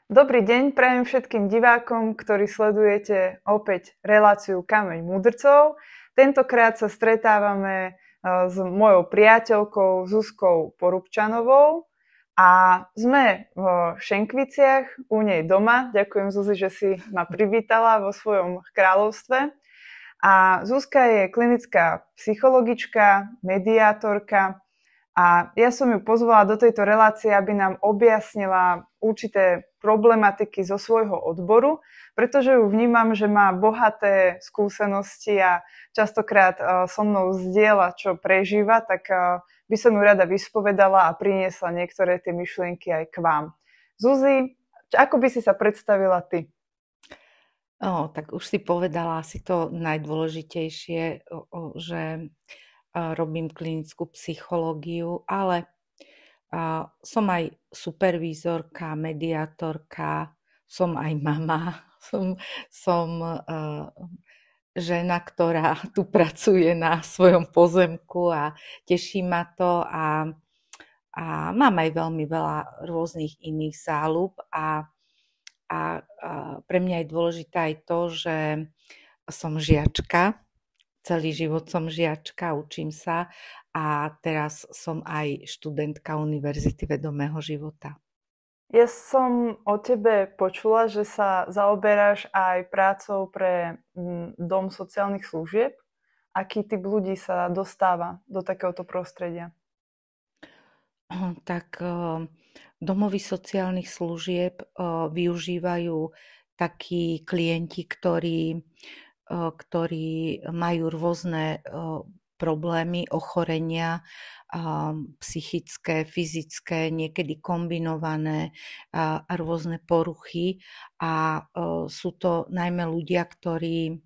Dobrý deň, prajem všetkým divákom, ktorí sledujete opäť reláciu Kameň mudrcov. Tentokrát sa stretávame s mojou priateľkou Zuzkou Porubčanovou a sme v Šenkviciach, u nej doma. Ďakujem, Zuzi, že si ma privítala vo svojom kráľovstve. A Zuzka je klinická psychologička, mediátorka a ja som ju pozvala do tejto relácie, aby nám objasnila určité problematiky zo svojho odboru, pretože ju vnímam, že má bohaté skúsenosti a častokrát so mnou zdieľa, čo prežíva, tak by som ju rada vyspovedala a priniesla niektoré tie myšlienky aj k vám. Zuzi, ako by si sa predstavila ty? Tak už si povedala asi to najdôležitejšie, že robím klinickú psychológiu, ale som aj supervízorka, mediátorka, som aj mama, som žena, ktorá tu pracuje na svojom pozemku a teší ma to a mám aj veľmi veľa rôznych iných záľub a pre mňa je dôležité aj to, že som žiačka, celý život som žiačka, učím sa a teraz som aj študentka Univerzity vedomého života. Ja som o tebe počula, že sa zaoberáš aj prácou pre Dom sociálnych služieb. Aký typ ľudí sa dostáva do takéhoto prostredia? Tak domovy sociálnych služieb využívajú takí klienti, ktorí majú rôzne problémy, ochorenia, psychické, fyzické, niekedy kombinované a rôzne poruchy. A sú to najmä ľudia, ktorí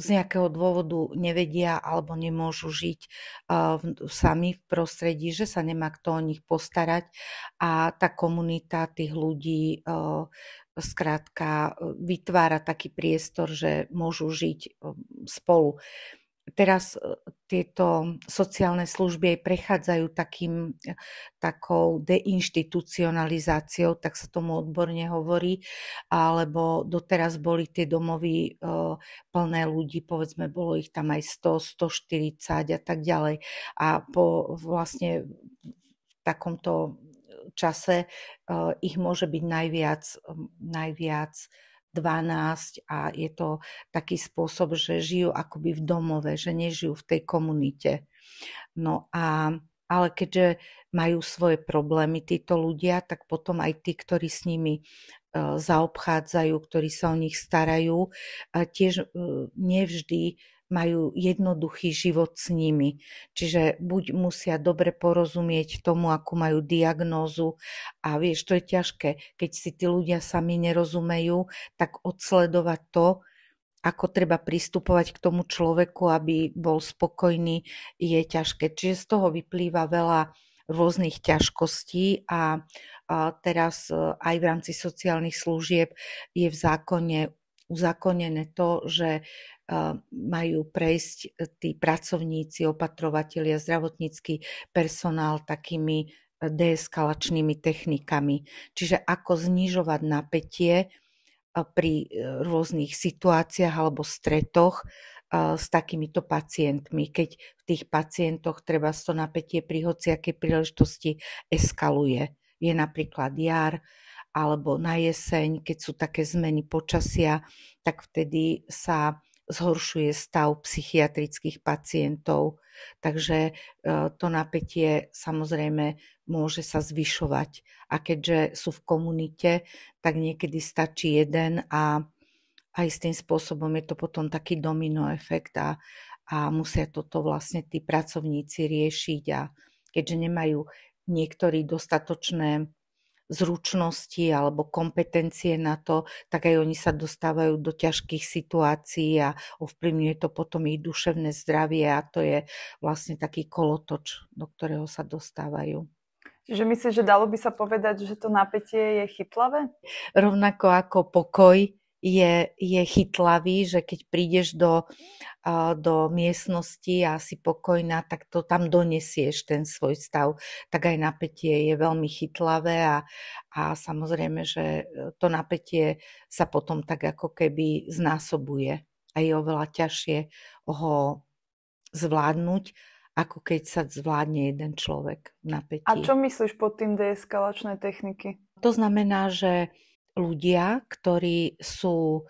z nejakého dôvodu nevedia alebo nemôžu žiť sami v prostredí, že sa nemá kto o nich postarať a tá komunita tých ľudí skrátka vytvára taký priestor, že môžu žiť spolu. Teraz tieto sociálne služby aj prechádzajú takou deinštitucionalizáciou, tak sa tomu odborne hovorí, alebo doteraz boli tie domovy plné ľudí, povedzme, bolo ich tam aj 100, 140 a tak ďalej. A po vlastne v takomto čase ich môže byť najviac 12 a je to taký spôsob, že žijú akoby v domove, že nežijú v tej komunite. Ale keďže majú svoje problémy títo ľudia, tak potom aj tí, ktorí s nimi zaobchádzajú, ktorí sa o nich starajú, tiež nevždy majú jednoduchý život s nimi. Čiže buď musia dobre porozumieť tomu, akú majú diagnózu a vieš, to je ťažké, keď si tí ľudia sami nerozumejú, tak odsledovať to, ako treba pristupovať k tomu človeku, aby bol spokojný, je ťažké. Čiže z toho vyplýva veľa rôznych ťažkostí a teraz aj v rámci sociálnych služieb je v zákone uzákonené to, že majú prejsť tí pracovníci, opatrovatelia, zdravotnícky personál takými deeskalačnými technikami. Čiže ako znižovať napätie pri rôznych situáciách alebo stretoch s takýmito pacientmi, keď v tých pacientoch treba to napätie pri hociakej príležitosti eskaluje. Je napríklad jar alebo na jeseň, keď sú také zmeny počasia, tak vtedy sa zhoršuje stav psychiatrických pacientov. Takže to napätie samozrejme môže sa zvyšovať. A keďže sú v komunite, tak niekedy stačí jeden a aj s tým spôsobom je to potom taký domino efekt a musia toto vlastne tí pracovníci riešiť a keďže nemajú niektorí dostatočné zručnosti alebo kompetencie na to, tak aj oni sa dostávajú do ťažkých situácií a ovplyvňuje to potom ich duševné zdravie a to je vlastne taký kolotoč, do ktorého sa dostávajú. Čiže myslíš, že dalo by sa povedať, že to napätie je chytlavé? Rovnako ako pokoj je chytlavý, že keď prídeš do miestnosti a si pokojná, tak to tam donesieš, ten svoj stav. Tak aj napätie je veľmi chytlavé a samozrejme, že to napätie sa potom tak ako keby znásobuje a je oveľa ťažšie ho zvládnuť, ako keď sa zvládne jeden človek v napätí. A čo myslíš pod tým deeskalačné techniky? To znamená, že ľudia, ktorí sú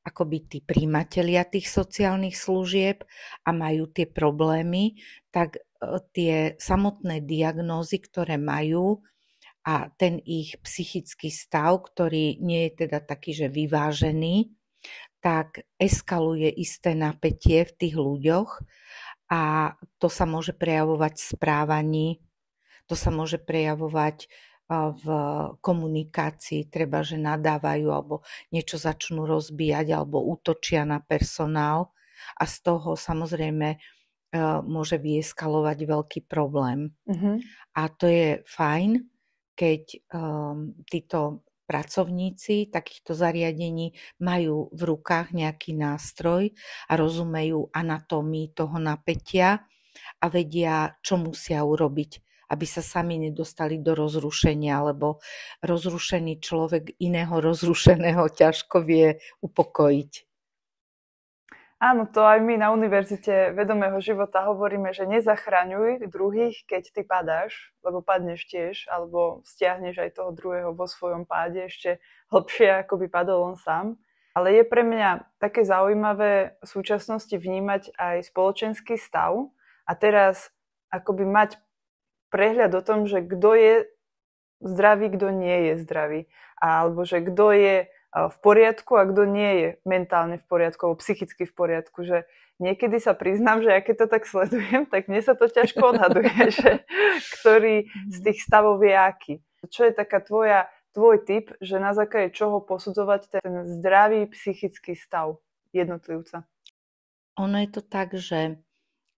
akoby tí príjmatelia tých sociálnych služieb a majú tie problémy, tak tie samotné diagnózy, ktoré majú a ten ich psychický stav, ktorý nie je teda taký, že vyvážený, tak eskaluje isté napätie v tých ľuďoch a to sa môže prejavovať v správaní, to sa môže prejavovať v komunikácii, treba, že nadávajú alebo niečo začnú rozbíjať alebo útočia na personál a z toho samozrejme môže vyeskalovať veľký problém. A to je fajn, keď títo pracovníci takýchto zariadení majú v rukách nejaký nástroj a rozumejú anatómii toho napätia a vedia, čo musia urobiť, aby sa sami nedostali do rozrušenia, lebo rozrušený človek iného rozrušeného ťažko vie upokojiť. Áno, to aj my na Univerzite vedomého života hovoríme, že nezachraňuj druhých, keď ty padáš, lebo padneš tiež, alebo stiahneš aj toho druhého vo svojom páde ešte hlbšie, ako by padol on sám. Ale je pre mňa také zaujímavé v súčasnosti vnímať aj spoločenský stav a teraz akoby mať prehľad o tom, že kto je zdravý, kto nie je zdravý. Alebo že kto je v poriadku a kto nie je mentálne v poriadku alebo psychicky v poriadku. Že niekedy sa priznám, že ja keď to tak sledujem, tak mne sa to ťažko odhaduje, že ktorý z tých stavov je aký. Čo je taká tvoj tip, že na základe čoho posudzovať ten zdravý psychický stav jednotlivca? Ono je to tak, že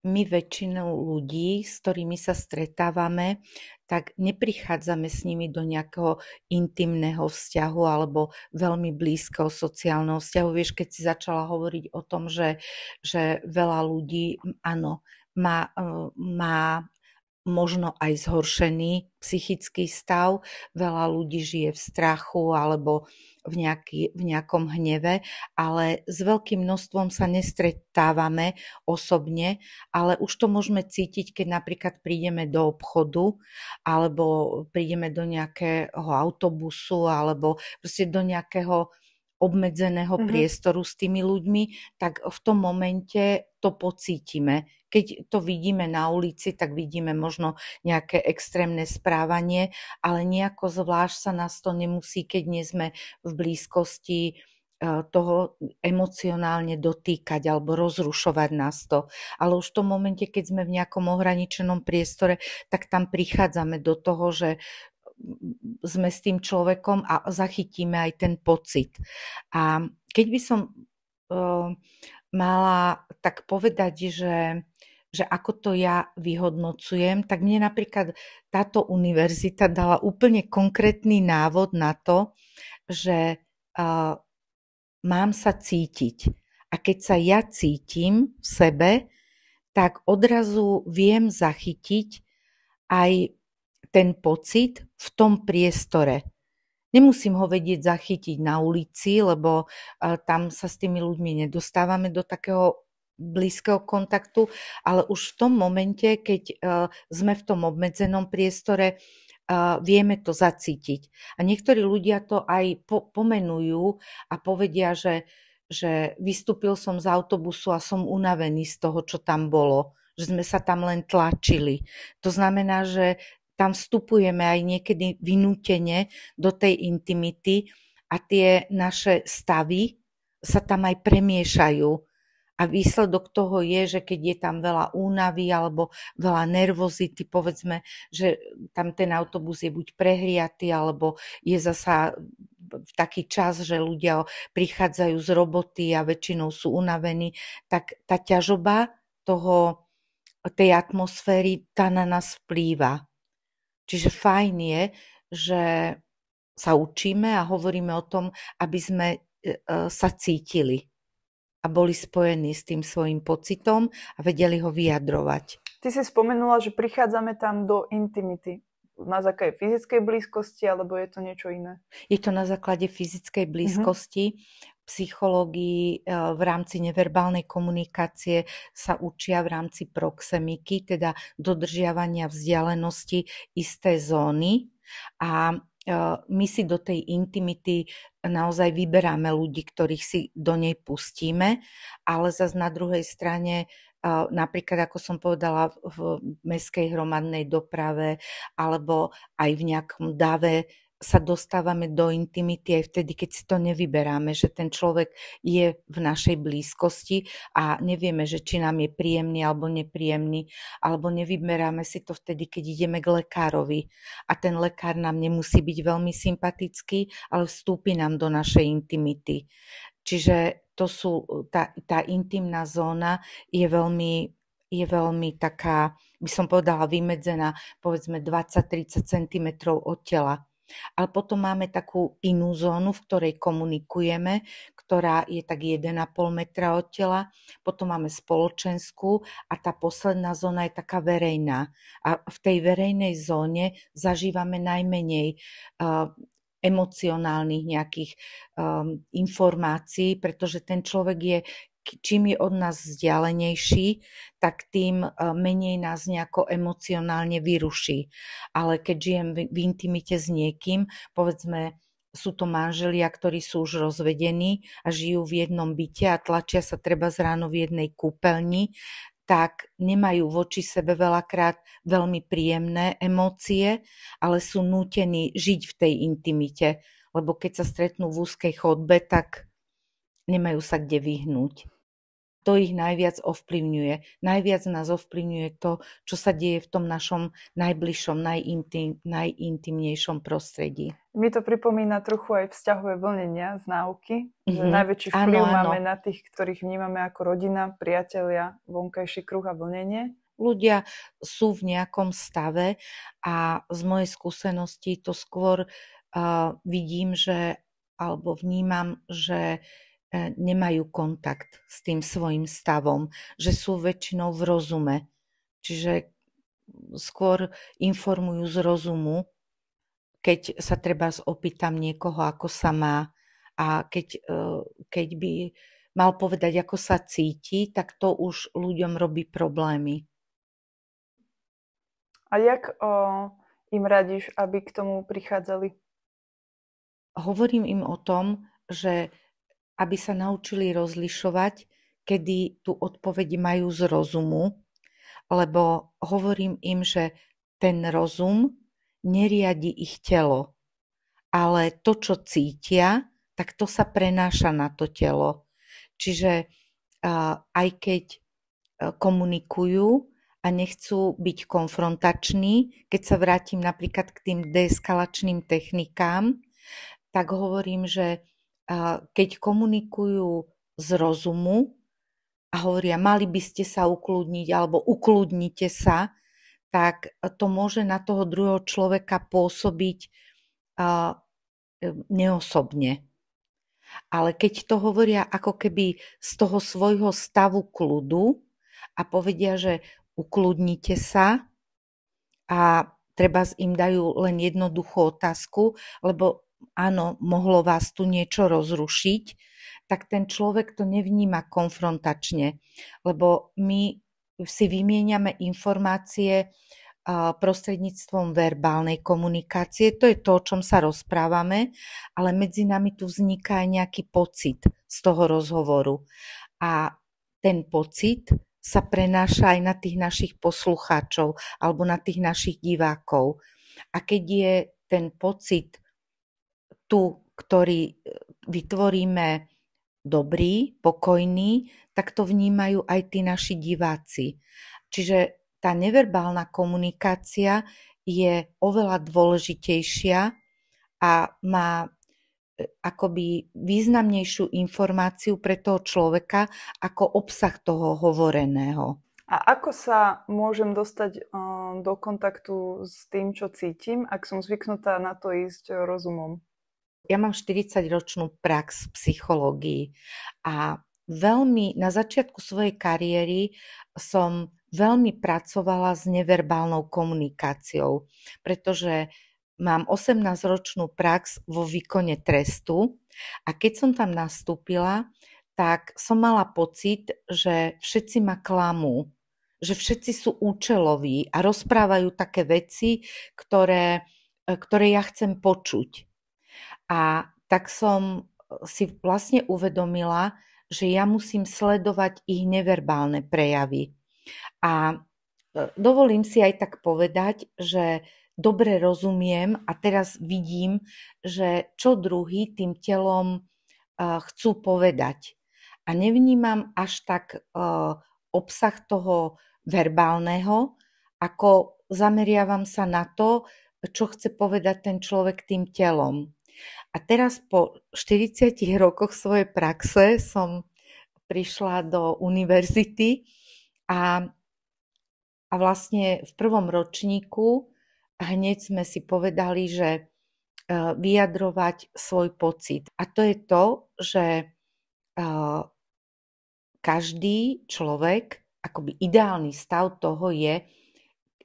my väčšinou ľudí, s ktorými sa stretávame, tak neprichádzame s nimi do nejakého intimného vzťahu alebo veľmi blízkeho sociálneho vzťahu. Vieš, keď si začala hovoriť o tom, že veľa ľudí, áno, má možno aj zhoršený psychický stav, veľa ľudí žije v strachu alebo v nejakom hneve, ale s veľkým množstvom sa nestretávame osobne, ale už to môžeme cítiť, keď napríklad prídeme do obchodu alebo prídeme do nejakého autobusu alebo proste do nejakého obmedzeného priestoru s tými ľuďmi, tak v tom momente to pocítime. Keď to vidíme na ulici, tak vidíme možno nejaké extrémne správanie, ale nejako zvlášť sa nás to nemusí, keď nie sme v blízkosti toho emocionálne dotýkať alebo rozrušovať nás to. Ale už v tom momente, keď sme v nejakom ohraničenom priestore, tak tam prichádzame do toho, že sme s tým človekom a zachytíme aj ten pocit. A keď by som mala tak povedať, že ako to ja vyhodnocujem, tak mne napríklad táto univerzita dala úplne konkrétny návod na to, že mám sa cítiť. A keď sa ja cítim v sebe, tak odrazu viem zachytiť aj ten pocit v tom priestore. Nemusím ho vedieť zachytiť na ulici, lebo tam sa s tými ľuďmi nedostávame do takého blízkeho kontaktu, ale už v tom momente, keď sme v tom obmedzenom priestore, vieme to zacítiť. A niektorí ľudia to aj pomenujú a povedia, že vystúpil som z autobusu a som unavený z toho, čo tam bolo. Že sme sa tam len tlačili. To znamená, že tam vstupujeme aj niekedy vynútene do tej intimity a tie naše stavy sa tam aj premiešajú. A výsledok toho je, že keď je tam veľa únavy alebo veľa nervozity, povedzme, že tam ten autobus je buď prehriatý, alebo je zasa v taký čas, že ľudia prichádzajú z roboty a väčšinou sú unavení, tak tá ťažoba tej atmosféry, tá na nás vplýva. Čiže fajn je, že sa učíme a hovoríme o tom, aby sme sa cítili a boli spojení s tým svojím pocitom a vedeli ho vyjadrovať. Ty si spomenula, že prichádzame tam do intimity. Na základe fyzickej blízkosti, alebo je to niečo iné? Je to na základe fyzickej blízkosti. Psychológii v rámci neverbálnej komunikácie sa učia v rámci proxemiky, teda dodržiavania vzdialenosti isté zóny. A my si do tej intimity naozaj vyberáme ľudí, ktorých si do nej pustíme, ale zase na druhej strane napríklad, ako som povedala, v mestskej hromadnej doprave alebo aj v nejakom dave sa dostávame do intimity aj vtedy, keď si to nevyberáme, že ten človek je v našej blízkosti a nevieme, že či nám je príjemný alebo nepríjemný, alebo nevyberáme si to vtedy, keď ideme k lekárovi a ten lekár nám nemusí byť veľmi sympatický, ale vstúpi nám do našej intimity. Čiže to sú, tá intimná zóna je veľmi taká, by som povedala, vymedzená povedzme 20-30 cm od tela. Ale potom máme takú inú zónu, v ktorej komunikujeme, ktorá je tak 1,5 metra od tela. Potom máme spoločenskú a tá posledná zóna je taká verejná. A v tej verejnej zóne zažívame najmenej emocionálnych nejakých informácií, pretože ten človek je, čím je od nás vzdialenejší, tak tým menej nás nejako emocionálne vyruší. Ale keď žijem v intimite s niekým, povedzme, sú to manželia, ktorí sú už rozvedení a žijú v jednom byte a tlačia sa treba ráno v jednej kúpeľni, tak nemajú voči sebe veľakrát veľmi príjemné emócie, ale sú nútení žiť v tej intimite, lebo keď sa stretnú v úzkej chodbe, tak nemajú sa kde vyhnúť. To ich najviac ovplyvňuje. Najviac nás ovplyvňuje to, čo sa deje v tom našom najbližšom, najintimnejšom prostredí. Mi to pripomína trochu aj vzťahové vlnenia z náuky, že najväčší vplyv máme na tých, ktorých vnímame ako rodina, priatelia, vonkajší kruh a vlnenie. Ľudia sú v nejakom stave a z mojej skúsenosti to skôr vidím, že alebo vnímam, že nemajú kontakt s tým svojím stavom, že sú väčšinou v rozume. Čiže skôr informujú z rozumu, keď sa treba opýtam niekoho, ako sa má a keď by mal povedať, ako sa cíti, tak to už ľuďom robí problémy. A jak im radíš, aby k tomu prichádzali? Hovorím im o tom, že aby sa naučili rozlišovať, kedy tú odpoveď majú z rozumu, lebo hovorím im, že ten rozum neriadi ich telo, ale to, čo cítia, tak to sa prenáša na to telo. Čiže aj keď komunikujú a nechcú byť konfrontační, keď sa vrátim napríklad k tým deeskalačným technikám, tak hovorím, že keď komunikujú z rozumu a hovoria, mali by ste sa ukludniť alebo ukludnite sa, tak to môže na toho druhého človeka pôsobiť neosobne. Ale keď to hovoria ako keby z toho svojho stavu kľudu a povedia, že ukludnite sa a treba im dajú len jednoduchú otázku, lebo áno, mohlo vás tu niečo rozrušiť, tak ten človek to nevníma konfrontačne, lebo my si vymieňame informácie prostredníctvom verbálnej komunikácie, to je to, o čom sa rozprávame, ale medzi nami tu vzniká aj nejaký pocit z toho rozhovoru. A ten pocit sa prenáša aj na tých našich poslucháčov alebo na tých našich divákov. A keď je ten pocit tu, ktorý vytvoríme dobrý, pokojný, tak to vnímajú aj tí naši diváci. Čiže tá neverbálna komunikácia je oveľa dôležitejšia a má akoby významnejšiu informáciu pre toho človeka ako obsah toho hovoreného. A ako sa môžem dostať do kontaktu s tým, čo cítim, ak som zvyknutá na to ísť rozumom? Ja mám 40-ročnú prax v psychológii a veľmi na začiatku svojej kariéry som veľmi pracovala s neverbálnou komunikáciou, pretože mám 18-ročnú prax vo výkone trestu a keď som tam nastúpila, tak som mala pocit, že všetci ma klamú, že všetci sú účeloví a rozprávajú také veci, ktoré ja chcem počuť. A tak som si vlastne uvedomila, že ja musím sledovať ich neverbálne prejavy. A dovolím si aj tak povedať, že dobre rozumiem a teraz vidím, že čo druhý tým telom chcú povedať. A nevnímam až tak obsah toho verbálneho, ako zameriavam sa na to, čo chce povedať ten človek tým telom. A teraz po 40 rokoch svojej praxe som prišla do univerzity a vlastne v prvom ročníku hneď sme si povedali, že vyjadrovať svoj pocit. A to je to, že každý človek, akoby ideálny stav toho je,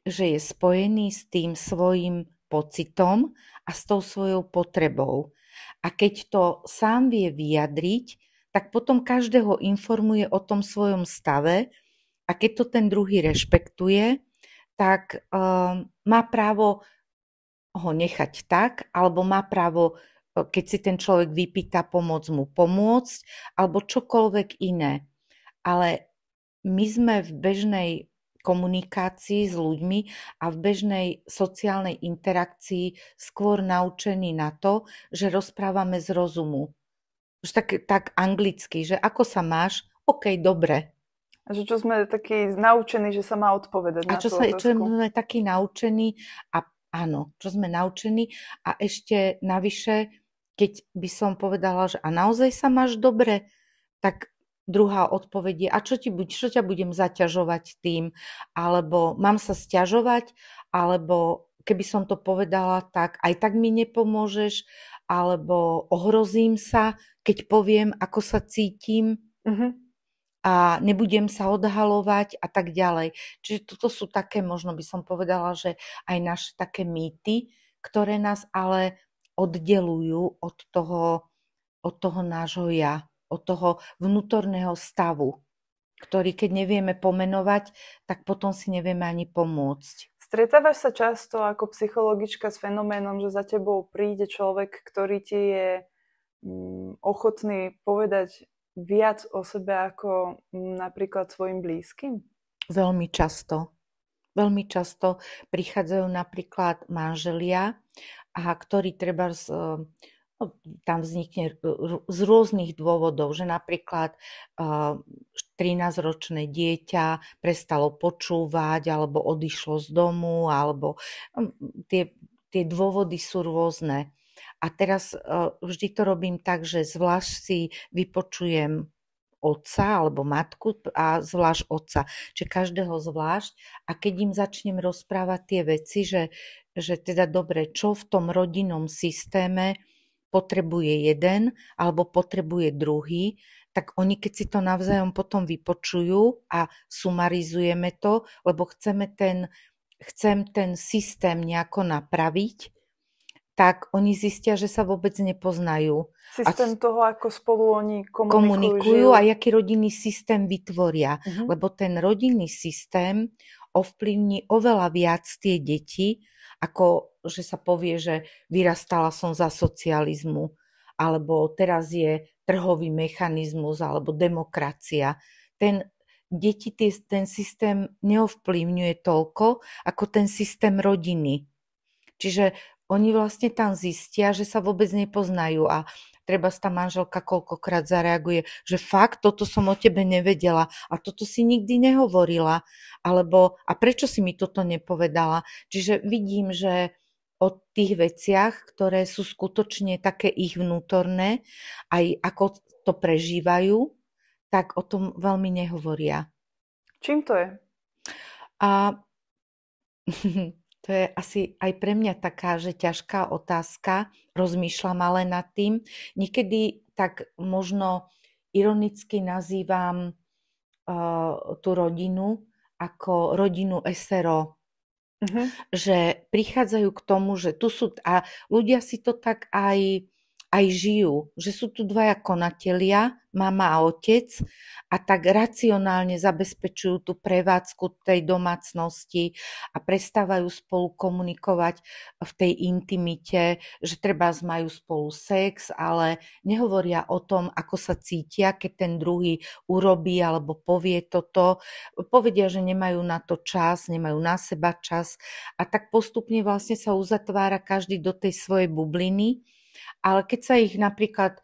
že je spojený s tým svojim pocitom a s tou svojou potrebou. A keď to sám vie vyjadriť, tak potom každého informuje o tom svojom stave a keď to ten druhý rešpektuje, tak má právo ho nechať tak, alebo má právo, keď si ten človek vypýta pomôcť mu pomôcť, alebo čokoľvek iné. Ale my sme v bežnej komunikácii s ľuďmi a v bežnej sociálnej interakcii skôr naučení na to, že rozprávame z rozumu. Tak anglicky, že ako sa máš? OK, dobre. A že čo sme takí naučení, že sa má odpovedať na tú otázku. Čo sme takí naučení a áno, čo sme naučení a ešte navyše, keď by som povedala, že a naozaj sa máš dobre, tak druhá odpoveď je, a čo ťa budem zaťažovať tým, alebo mám sa sťažovať, alebo keby som to povedala, tak aj tak mi nepomôžeš, alebo ohrozím sa, keď poviem, ako sa cítim a nebudem sa odhalovať a tak ďalej. Čiže toto sú také, možno by som povedala, že aj naše také mýty, ktoré nás ale oddelujú od toho nášho ja, od toho vnútorného stavu, ktorý keď nevieme pomenovať, tak potom si nevieme ani pomôcť. Stretávaš sa často ako psychologička s fenoménom, že za tebou príde človek, ktorý ti je ochotný povedať viac o sebe ako napríklad svojim blízkym? Veľmi často. Veľmi často prichádzajú napríklad manželia, ktorí treba tam vznikne z rôznych dôvodov, že napríklad 13-ročné dieťa prestalo počúvať alebo odišlo z domu, alebo tie dôvody sú rôzne. A teraz vždy to robím tak, že zvlášť si vypočujem otca alebo matku a zvlášť otca, čiže každého zvlášť a keď im začnem rozprávať tie veci, že teda dobre, čo v tom rodinnom systéme potrebuje jeden alebo potrebuje druhý, tak oni keď si to navzájom potom vypočujú a sumarizujeme to, lebo chcem ten systém nejako napraviť, tak oni zistia, že sa vôbec nepoznajú. Systém toho, ako spolu oni komunikujú a aký rodinný systém vytvoria. Lebo ten rodinný systém ovplyvní oveľa viac tie deti, ako že sa povie, že vyrastala som za socializmu, alebo teraz je trhový mechanizmus, alebo demokracia. Deti ten systém neovplyvňuje toľko, ako ten systém rodiny. Čiže oni vlastne tam zistia, že sa vôbec nepoznajú a treba tá manželka koľkokrát zareaguje, že fakt, toto som o tebe nevedela a toto si nikdy nehovorila, alebo a prečo si mi toto nepovedala. Čiže vidím, že o tých veciach, ktoré sú skutočne také ich vnútorné, aj ako to prežívajú, tak o tom veľmi nehovoria. Čím to je? To je asi aj pre mňa taká, že ťažká otázka. Rozmýšľam ale nad tým. Niekedy tak možno ironicky nazývam tú rodinu ako rodinu SRO. Že prichádzajú k tomu, že tu sú, a ľudia si to tak aj žijú, že sú tu dvaja konatelia, mama a otec, a tak racionálne zabezpečujú tú prevádzku tej domácnosti a prestávajú spolu komunikovať v tej intimite, že trebárs majú spolu sex, ale nehovoria o tom, ako sa cítia, keď ten druhý urobí alebo povie toto. Povedia, že nemajú na to čas, nemajú na seba čas, a tak postupne vlastne sa uzatvára každý do tej svojej bubliny. Ale keď sa ich napríklad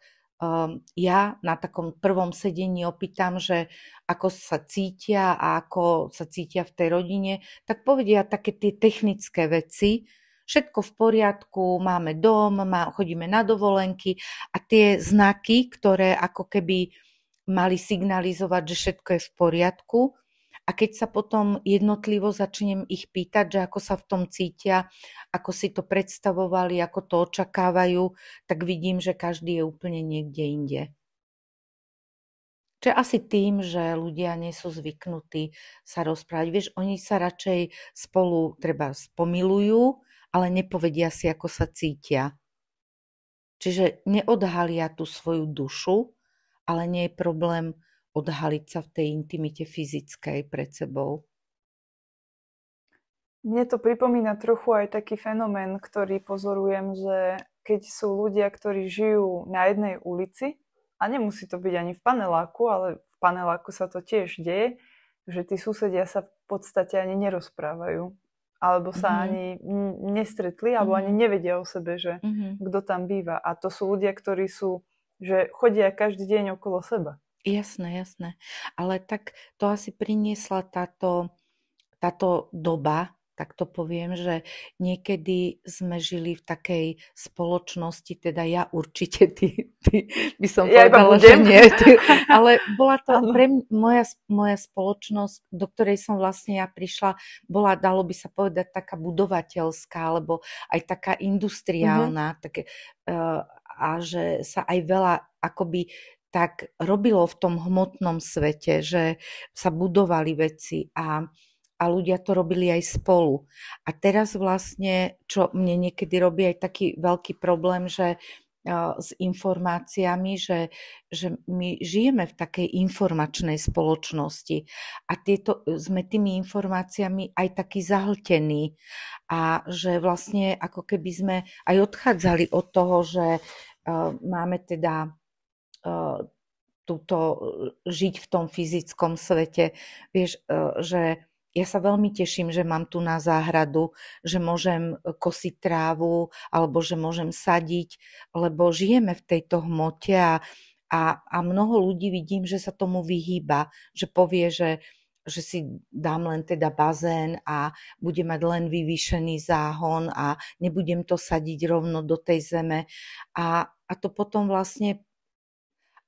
ja na takom prvom sedení opýtam, že ako sa cítia a ako sa cítia v tej rodine, tak povedia také tie technické veci. Všetko v poriadku, máme dom, chodíme na dovolenky, a tie znaky, ktoré ako keby mali signalizovať, že všetko je v poriadku. A keď sa potom jednotlivo začnem ich pýtať, že ako sa v tom cítia, ako si to predstavovali, ako to očakávajú, tak vidím, že každý je úplne niekde inde. Čiže asi tým, že ľudia nie sú zvyknutí sa rozprávať. Vieš, oni sa radšej spolu pomilujú, ale nepovedia si, ako sa cítia. Čiže neodhalia tú svoju dušu, ale nie je problém odhaliť sa v tej intimite fyzickej pred sebou. Mne to pripomína trochu aj taký fenomén, ktorý pozorujem, že keď sú ľudia, ktorí žijú na jednej ulici, a nemusí to byť ani v paneláku, ale v paneláku sa to tiež deje, že tí susedia sa v podstate ani nerozprávajú. Alebo sa ani nestretli, alebo ani nevedia o sebe, že kto tam býva. A to sú ľudia, ktorí že chodia každý deň okolo seba. Jasné. Ale tak to asi priniesla táto doba, tak to poviem, že niekedy sme žili v takej spoločnosti, teda ja určite, ty by som povedala, že nie. Ale bola to moja spoločnosť, do ktorej som vlastne ja prišla, bola, dalo by sa povedať, taká budovateľská, alebo aj taká industriálna, a že sa aj veľa akoby tak robilo v tom hmotnom svete, že sa budovali veci a ľudia to robili aj spolu. A teraz vlastne, čo mne niekedy robí aj taký veľký problém, že s informáciami, že my žijeme v takej informačnej spoločnosti a sme tými informáciami aj takí zahltení, a že vlastne ako keby sme aj odchádzali od toho, že máme teda žiť v tom fyzickom svete. Vieš, že ja sa veľmi teším, že mám tu na záhradu, že môžem kosiť trávu alebo že môžem sadiť, lebo žijeme v tejto hmote a mnoho ľudí vidím, že sa tomu vyhýba, že povie, že si dám len teda bazén a budem mať len vyvýšený záhon a nebudem to sadiť rovno do tej zeme. A to potom vlastne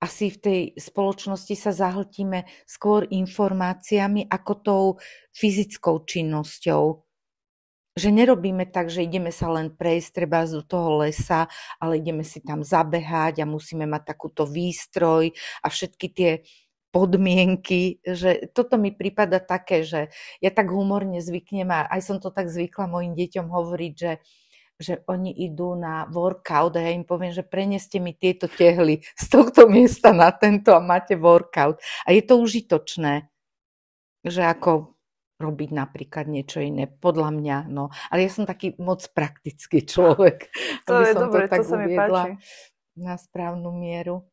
asi v tej spoločnosti sa zahltíme skôr informáciami ako tou fyzickou činnosťou. Že nerobíme tak, že ideme sa len prejsť treba do toho lesa, ale ideme si tam zabehať a musíme mať takúto výstroj a všetky tie podmienky, že toto mi prípada také, že ja tak humorne zvyknem a aj som to tak zvykla mojim deťom hovoriť, že oni idú na workout a ja im poviem, že preneste mi tieto tehly z tohto miesta na tento a máte workout. A je to užitočné, že ako robiť napríklad niečo iné, podľa mňa. No. Ale ja som taký moc praktický človek, to je dobre, to sa mi páči. Na správnu mieru.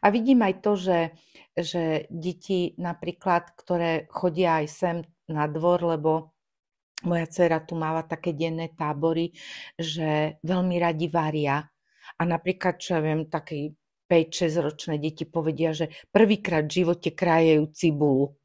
A vidím aj to, že deti napríklad, ktoré chodia aj sem na dvor, lebo moja dcera tu máva také denné tábory, že veľmi radi varia. A napríklad, čo ja viem, také 5-6 ročné deti povedia, že prvýkrát v živote krájajú cibulu.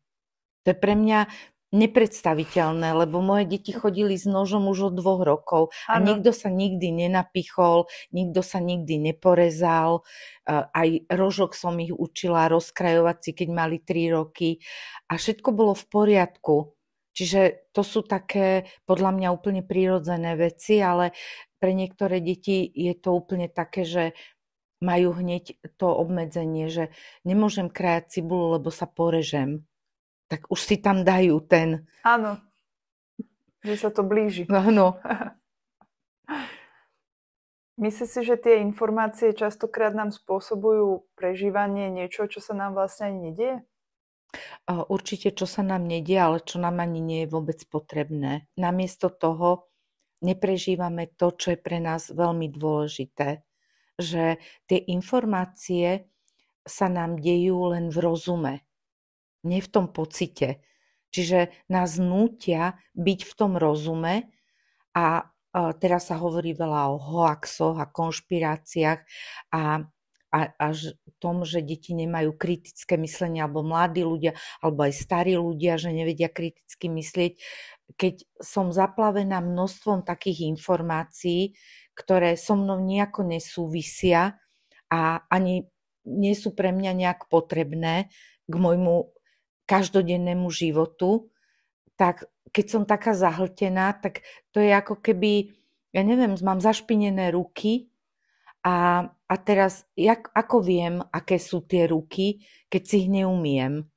To je pre mňa nepredstaviteľné, lebo moje deti chodili s nožom už od 2 rokov a nikto sa nikdy nenapichol, nikto sa nikdy neporezal. Aj rožok som ich učila rozkrajovať si, keď mali 3 roky a všetko bolo v poriadku. Čiže to sú také podľa mňa úplne prirodzené veci, ale pre niektoré deti je to úplne také, že majú hneď to obmedzenie, že nemôžem krájať cibulu, lebo sa porežem. Tak už si tam dajú ten... Áno, že sa to blíži. Áno. Myslíš si, že tie informácie častokrát nám spôsobujú prežívanie niečo, čo sa nám vlastne ani nedieje? Určite, čo sa nám nedie, ale čo nám ani nie je vôbec potrebné. Namiesto toho neprežívame to, čo je pre nás veľmi dôležité. Že tie informácie sa nám dejú len v rozume, nie v tom pocite. Čiže nás nútia byť v tom rozume a teraz sa hovorí veľa o hoaxoch a konšpiráciách a tom, že deti nemajú kritické myslenie, alebo mladí ľudia, alebo aj starí ľudia, že nevedia kriticky myslieť. Keď som zaplavená množstvom takých informácií, ktoré so mnou nejako nesúvisia a ani nie sú pre mňa nejak potrebné k môjmu každodennému životu, tak keď som taká zahltená, tak to je ako keby, ja neviem, mám zašpinené ruky a teraz ako viem, aké sú tie ruky, keď si ich neumiem,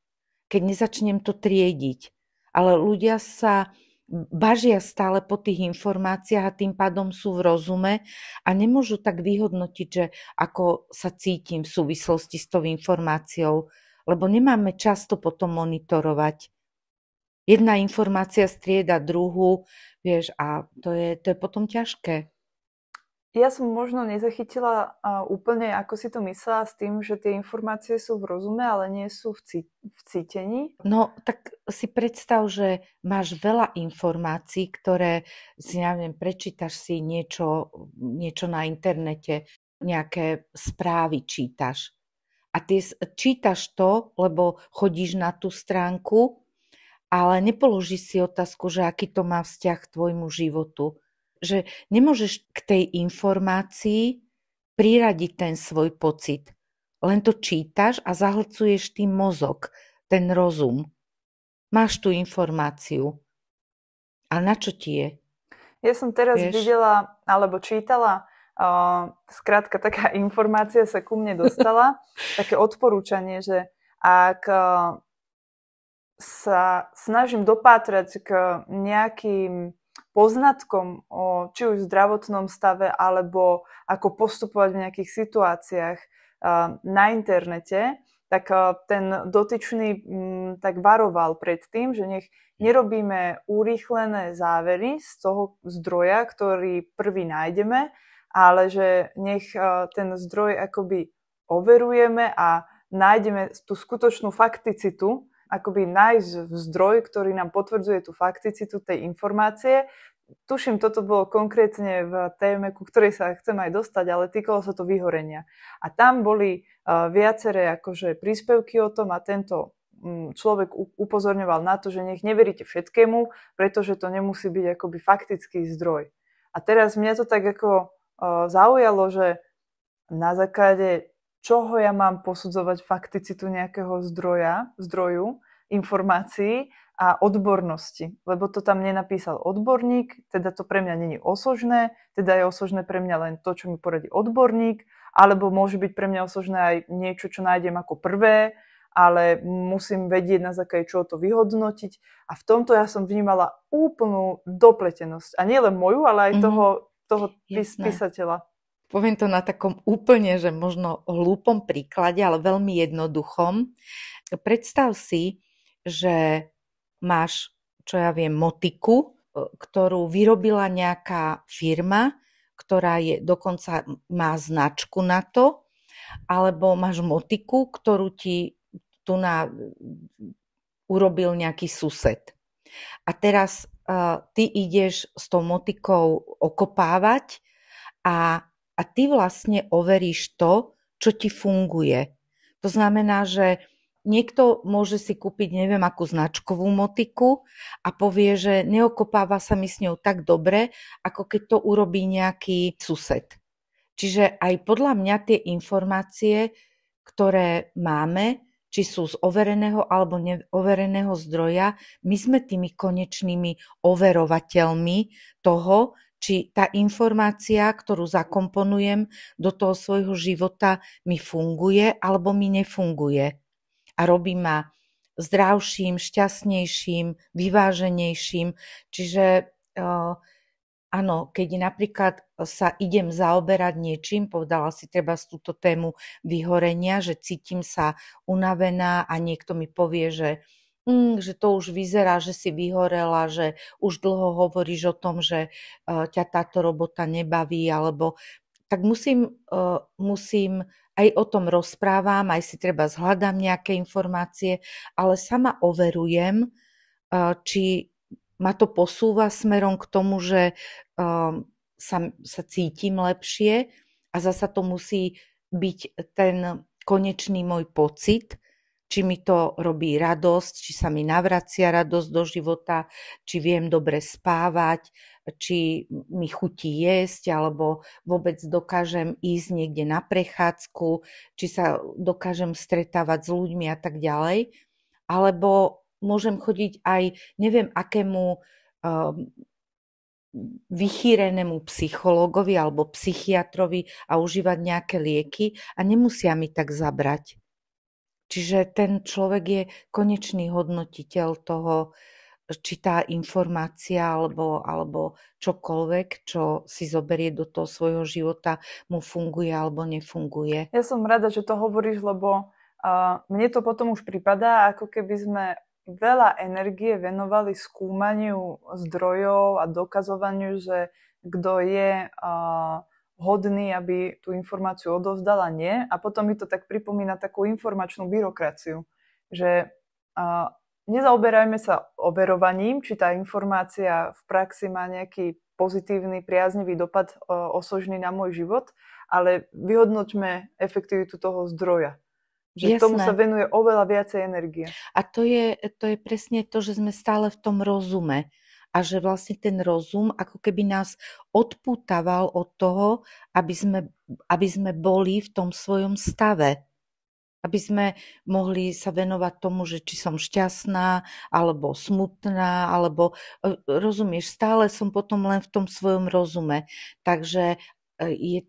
keď nezačnem to triediť. Ale ľudia sa bažia stále po tých informáciách a tým pádom sú v rozume a nemôžu tak vyhodnotiť, že ako sa cítim v súvislosti s tou informáciou, lebo nemáme často potom monitorovať. Jedna informácia strieda druhú, vieš, a to je potom ťažké. Ja som možno nezachytila úplne, ako si to myslela s tým, že tie informácie sú v rozume, ale nie sú v cítení. No, tak si predstav, že máš veľa informácií, ktoré si, neviem, prečítaš si niečo na internete, nejaké správy čítaš. A ty čítaš to, lebo chodíš na tú stránku, ale nepoložíš si otázku, že aký to má vzťah k tvojmu životu. Že nemôžeš k tej informácii priradiť ten svoj pocit. Len to čítaš a zahlcuješ tým mozog, ten rozum. Máš tú informáciu. A na čo ti je? Ja som teraz videla, alebo čítala, skrátka taká informácia sa ku mne dostala, také odporúčanie, že ak sa snažím dopátrať k nejakým poznatkom o či už zdravotnom stave, alebo ako postupovať v nejakých situáciách na internete, tak ten dotyčný tak varoval pred tým, že nech nerobíme urýchlené závery z toho zdroja, ktorý prvý nájdeme, ale že nech ten zdroj akoby overujeme a nájdeme tú skutočnú fakticitu, akoby nájsť zdroj, ktorý nám potvrdzuje tú fakticitu tej informácie. Tuším, toto bolo konkrétne v téme, ku ktorej sa chcem aj dostať, ale týkalo sa to vyhorenia. A tam boli viaceré akože príspevky o tom a tento človek upozorňoval na to, že nech neveríte všetkému, pretože to nemusí byť akoby faktický zdroj. A teraz mňa to tak ako zaujalo, že na základe čoho ja mám posudzovať fakticitu nejakého zdroju, informácií a odbornosti. Lebo to tam nenapísal odborník, teda to pre mňa nie je osožné, teda je osožné pre mňa len to, čo mi poradí odborník, alebo môže byť pre mňa osožné aj niečo, čo nájdem ako prvé, ale musím vedieť, na základe čoho to vyhodnotiť. A v tomto ja som vnímala úplnú dopletenosť. A nie len moju, ale aj toho písateľa. Poviem to na takom úplne, že možno hlúpom príklade, ale veľmi jednoduchom. Predstav si, že máš, čo ja viem, motiku, ktorú vyrobila nejaká firma, ktorá dokonca má značku na to, alebo máš motiku, ktorú ti urobil nejaký sused. A teraz ty ideš s tou motikou okopávať a ty vlastne overíš to, čo ti funguje. To znamená, že niekto môže si kúpiť neviem akú značkovú motiku a povie, že neokopáva sa mi s ňou tak dobre, ako keď to urobí nejaký sused. Čiže aj podľa mňa tie informácie, ktoré máme, či sú z overeného alebo neovereného zdroja, my sme tými konečnými overovateľmi toho, či tá informácia, ktorú zakomponujem do toho svojho života, mi funguje alebo mi nefunguje. A robí ma zdravším, šťastnejším, vyváženejším. Čiže áno, keď napríklad sa idem zaoberať niečím, povedala si treba z túto tému vyhorenia, že cítim sa unavená a niekto mi povie, že to už vyzerá, že si vyhorela, že už dlho hovoríš o tom, že ťa táto robota nebaví, alebo tak musím aj o tom rozprávam, aj si treba zhľadám nejaké informácie, ale sama overujem, či ma to posúva smerom k tomu, že sa cítim lepšie a zasa to musí byť ten konečný môj pocit, či mi to robí radosť, či sa mi navracia radosť do života, či viem dobre spávať, či mi chutí jesť, alebo vôbec dokážem ísť niekde na prechádzku, či sa dokážem stretávať s ľuďmi a tak ďalej. Alebo môžem chodiť aj neviem akému vychýrenému psychológovi alebo psychiatrovi a užívať nejaké lieky a nemusia mi tak zabrať. Čiže ten človek je konečný hodnotiteľ toho, či tá informácia alebo čokoľvek, čo si zoberie do toho svojho života, mu funguje alebo nefunguje. Ja som rada, že to hovoríš, lebo mne to potom už pripadá, ako keby sme veľa energie venovali skúmaniu zdrojov a dokazovaniu, že kto je hodný, aby tú informáciu odovzdala, nie. A potom mi to tak pripomína takú informačnú byrokraciu, že nezaoberajme sa overovaním, či tá informácia v praxi má nejaký pozitívny, priaznivý dopad osožný na môj život, ale vyhodnoťme efektivitu toho zdroja. Že tomu sa venuje oveľa viacej energie. A to je presne to, že sme stále v tom rozume. A že vlastne ten rozum ako keby nás odpútaval od toho, aby sme boli v tom svojom stave. Aby sme mohli sa venovať tomu, že či som šťastná, alebo smutná, alebo rozumieš, stále som potom len v tom svojom rozume. Takže je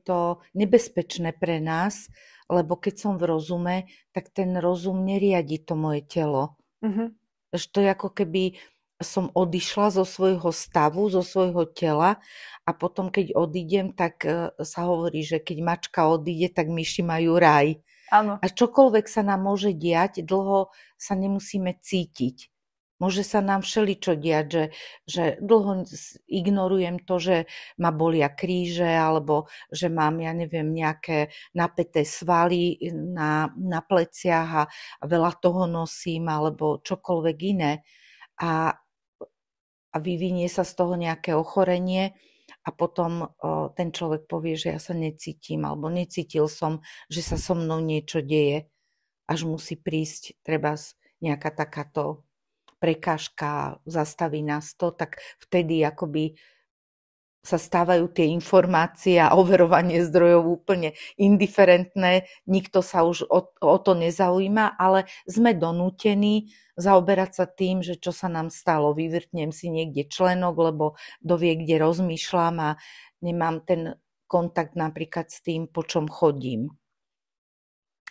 to nebezpečné pre nás, lebo keď som v rozume, tak ten rozum neriadi to moje telo. Mm-hmm. Že to je ako keby som odišla zo svojho stavu, zo svojho tela a potom keď odídem, tak sa hovorí, že keď mačka odíde, tak myši majú raj. Áno. A čokoľvek sa nám môže diať, dlho sa nemusíme cítiť. Môže sa nám všeličo diať, že dlho ignorujem to, že ma bolia kríže, alebo že mám, ja neviem, nejaké napäté svaly na pleciach a veľa toho nosím, alebo čokoľvek iné. A vyvinie sa z toho nejaké ochorenie a potom ten človek povie, že ja sa necítim, alebo necítil som, že sa so mnou niečo deje. Až musí prísť treba nejaká takáto prekážka, zastaví nás to, tak vtedy akoby sa stávajú tie informácie a overovanie zdrojov úplne indiferentné, nikto sa už o to nezaujíma, ale sme donútení zaoberať sa tým, že čo sa nám stalo. Vyvrtnem si niekde členok, lebo dovie, kde rozmýšľam a nemám ten kontakt napríklad s tým, po čom chodím.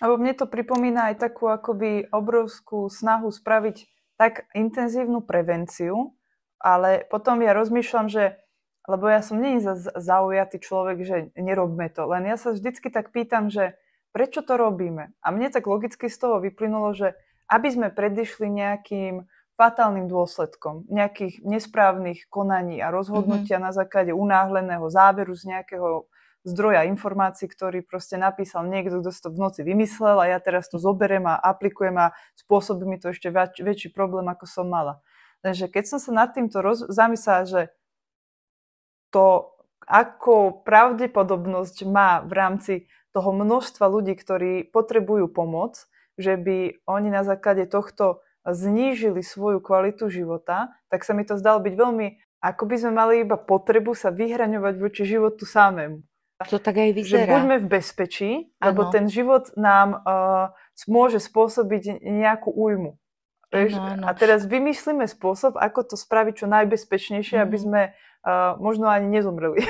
Alebo mne to pripomína aj takú akoby obrovskú snahu spraviť tak intenzívnu prevenciu, ale potom ja rozmýšľam, že lebo ja som nie zaujatý človek, že nerobme to, len ja sa vždycky tak pýtam, že prečo to robíme? A mne tak logicky z toho vyplynulo, že aby sme predišli nejakým fatálnym dôsledkom, nejakých nesprávnych konaní a rozhodnutia na základe unáhleného záveru z nejakého zdroja informácií, ktorý proste napísal niekto, kto si to v noci vymyslel a ja teraz to zoberiem a aplikujem a spôsobí mi to ešte väčší problém, ako som mala. Takže keď som sa nad týmto zamyslela, že to, akú pravdepodobnosť má v rámci toho množstva ľudí, ktorí potrebujú pomoc, že by oni na základe tohto znížili svoju kvalitu života, tak sa mi to zdalo byť veľmi, ako by sme mali iba potrebu sa vyhraňovať voči životu samému. To tak aj že vyzerá. buďme v bezpečí, lebo Áno. ten život nám môže spôsobiť nejakú újmu. Vieš? Áno, áno. A teraz vymyslíme spôsob, ako to spraviť čo najbezpečnejšie, aby sme možno ani nezomreli.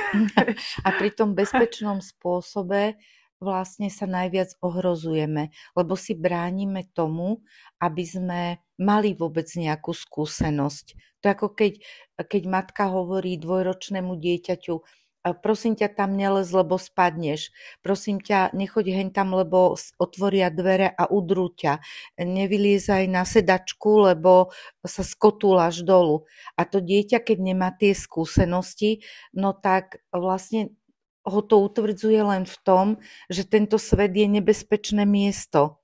A pri tom bezpečnom spôsobe vlastne sa najviac ohrozujeme, lebo si bránime tomu, aby sme mali vôbec nejakú skúsenosť. To je ako keď matka hovorí dvojročnému dieťaťu: prosím ťa, tam nelez, lebo spadneš. Prosím ťa, nechoď hen tam, lebo otvoria dvere a udrú ťa. Nevyliezaj na sedačku, lebo sa skotúľaš dolu. A to dieťa, keď nemá tie skúsenosti, no tak vlastne ho to utvrdzuje len v tom, že tento svet je nebezpečné miesto.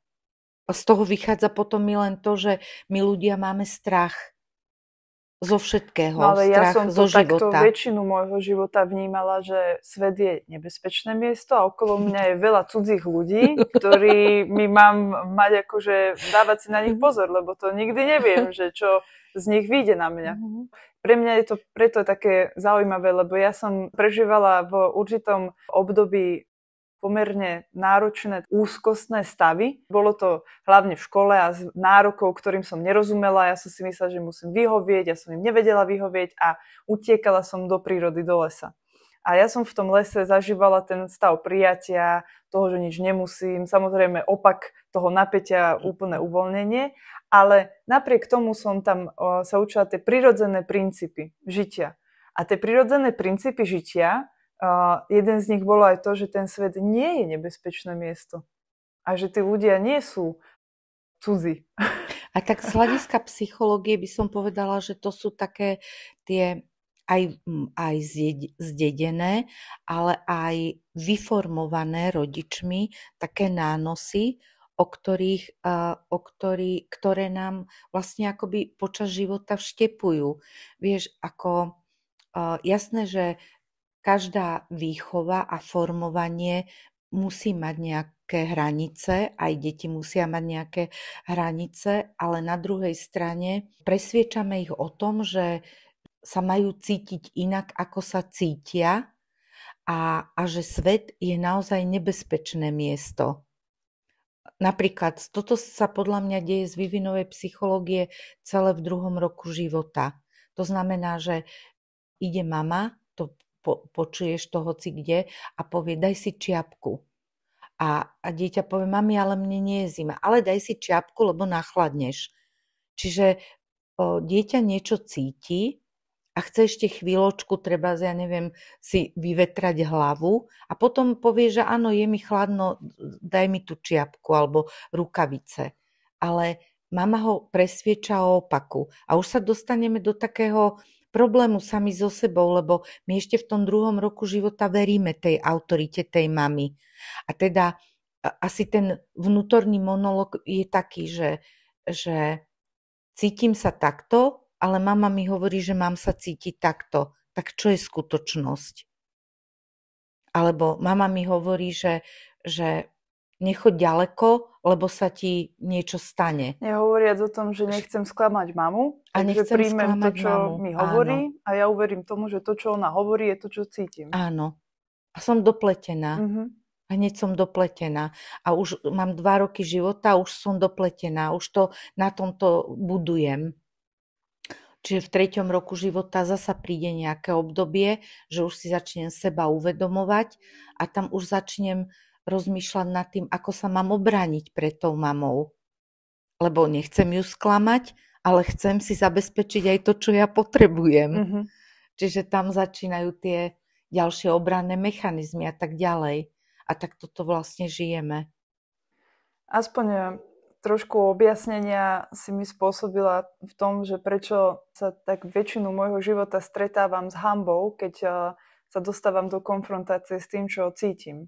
Z toho vychádza potom len to, že my ľudia máme strach zo všetkého, no ale ja strach som zo to takto života. väčšinu môjho života vnímala, že svet je nebezpečné miesto a okolo mňa je veľa cudzích ľudí, ktorí mi mám mať akože dávať si na nich pozor, lebo to nikdy neviem, že čo z nich vyjde na mňa. Pre mňa je to preto také zaujímavé, lebo ja som prežívala v určitom období pomerne náročné, úzkostné stavy. Bolo to hlavne v škole a z nárokov, ktorým som nerozumela. Ja som si myslela, že musím vyhovieť, ja som im nevedela vyhovieť a utiekala som do prírody, do lesa. A ja som v tom lese zažívala ten stav prijatia, toho, že nič nemusím, samozrejme opak toho napätia, úplné uvoľnenie, ale napriek tomu som tam sa učila tie prirodzené princípy žitia. A tie prirodzené princípy žitia, jeden z nich bolo aj to, že ten svet nie je nebezpečné miesto. A že tí ľudia nie sú cudzí. A tak z hľadiska psychológie by som povedala, že to sú také tie aj zdedené, ale aj vyformované rodičmi také nánosy, ktoré nám vlastne akoby počas života vštepujú. Vieš, ako jasné, že každá výchova a formovanie musí mať nejaké hranice, aj deti musia mať nejaké hranice, ale na druhej strane presviečame ich o tom, že sa majú cítiť inak, ako sa cítia a že svet je naozaj nebezpečné miesto. Napríklad, toto sa podľa mňa deje z vývinovej psychológie celé v 2. roku života. To znamená, že ide mama, to počuješ to hoci kde a povie: daj si čiapku. A dieťa povie: mami, ale mne nie je zima. Ale daj si čiapku, lebo nachladneš. Čiže dieťa niečo cíti a chce ešte chvíľočku, treba, ja neviem, si vyvetrať hlavu a potom povie, že áno, je mi chladno, daj mi tú čiapku alebo rukavice. Ale mama ho presvieča o opaku. A už sa dostaneme do takého problému sami so sebou, lebo my ešte v tom 2. roku života veríme tej autorite tej mamy. A teda asi ten vnútorný monolog je taký, že cítim sa takto, ale mama mi hovorí, že mám sa cítiť takto. Tak čo je skutočnosť? Alebo mama mi hovorí, že nechoď ďaleko, lebo sa ti niečo stane. Nehovoriac o tom, že nechcem sklamať mamu, A takže nechcem príjmem to, sklamať čo mamu. mi hovorí, a ja uverím tomu, že to, čo ona hovorí, je to, čo cítim. Áno. A som dopletená. Hneď som dopletená. A už mám 2 roky života, už som dopletená. Už to na tomto budujem. Čiže v 3. roku života zasa príde nejaké obdobie, že už si začnem seba uvedomovať a tam už začnem rozmýšľať nad tým, ako sa mám obrániť pred tou mamou. Lebo nechcem ju sklamať, ale chcem si zabezpečiť aj to, čo ja potrebujem. Čiže tam začínajú tie ďalšie obranné mechanizmy a tak ďalej. A tak toto vlastne žijeme. Aspoň trošku objasnenia si mi spôsobila v tom, že prečo sa tak väčšinu môjho života stretávam s hanbou, keď sa dostávam do konfrontácie s tým, čo cítim.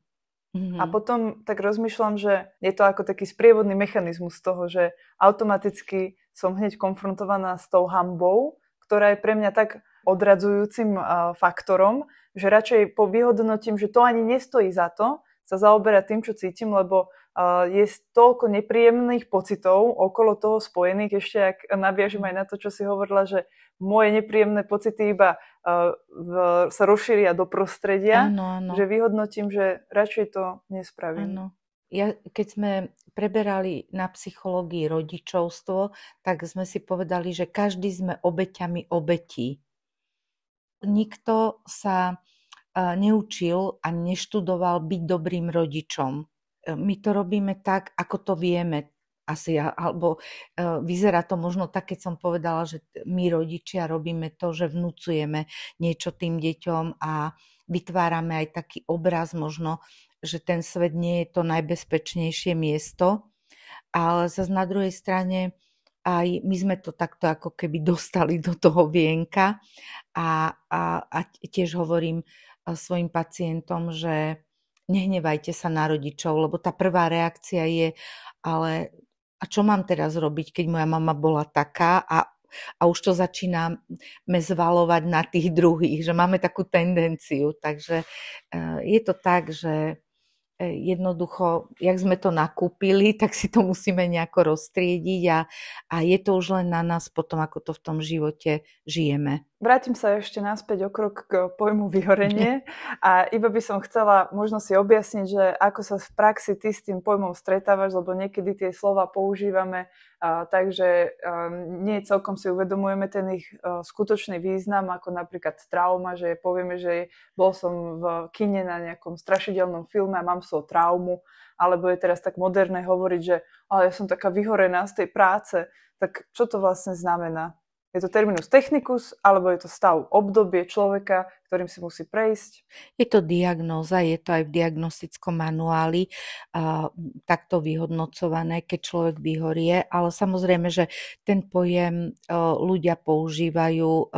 A potom tak rozmýšľam, že je to ako taký sprievodný mechanizmus toho, že automaticky som hneď konfrontovaná s tou hanbou, ktorá je pre mňa tak odradzujúcim faktorom, že radšej vyhodnotím, že to ani nestojí za to sa zaoberať tým, čo cítim, lebo je toľko nepríjemných pocitov okolo toho spojených, ešte ak naviažem aj na to, čo si hovorila, že moje nepríjemné pocity iba sa rozšíria do prostredia, Áno. že vyhodnotím, že radšej to nespravím. Áno. Keď sme preberali na psychológii rodičovstvo, tak sme si povedali, že každý sme obeťami obetí. Nikto sa neučil a neštudoval byť dobrým rodičom. My to robíme tak, ako to vieme. Asi, alebo vyzerá to možno tak, keď som povedala, že my rodičia robíme to, že vnúcujeme niečo tým deťom a vytvárame aj taký obraz možno, že ten svet nie je to najbezpečnejšie miesto, ale zase na druhej strane aj my sme to takto ako keby dostali do toho vienka a tiež hovorím svojim pacientom, že nehnevajte sa na rodičov, lebo tá prvá reakcia je, ale a čo mám teraz robiť, keď moja mama bola taká a už to začíname zvalovať na tých druhých, že máme takú tendenciu. Takže je to tak, že jednoducho, jak sme to nakúpili, tak si to musíme nejako roztriediť a je to už len na nás potom, ako to v tom živote žijeme. Vrátim sa ešte naspäť o krok k pojmu vyhorenie a iba by som chcela možno si objasniť, že ako sa v praxi ty s tým pojmom stretávaš, lebo niekedy tie slova používame, takže nie celkom si uvedomujeme ten ich skutočný význam, ako napríklad trauma, že povieme, že bol som v kine na nejakom strašidelnom filme a mám z toho traumu, alebo je teraz tak moderné hovoriť, že ale ja som taká vyhorená z tej práce, tak čo to vlastne znamená? Je to terminus technicus, alebo je to stav, obdobie človeka, ktorým si musí prejsť? Je to diagnóza, je to aj v diagnostickom manuáli takto vyhodnocované, keď človek vyhorie, ale samozrejme, že ten pojem ľudia používajú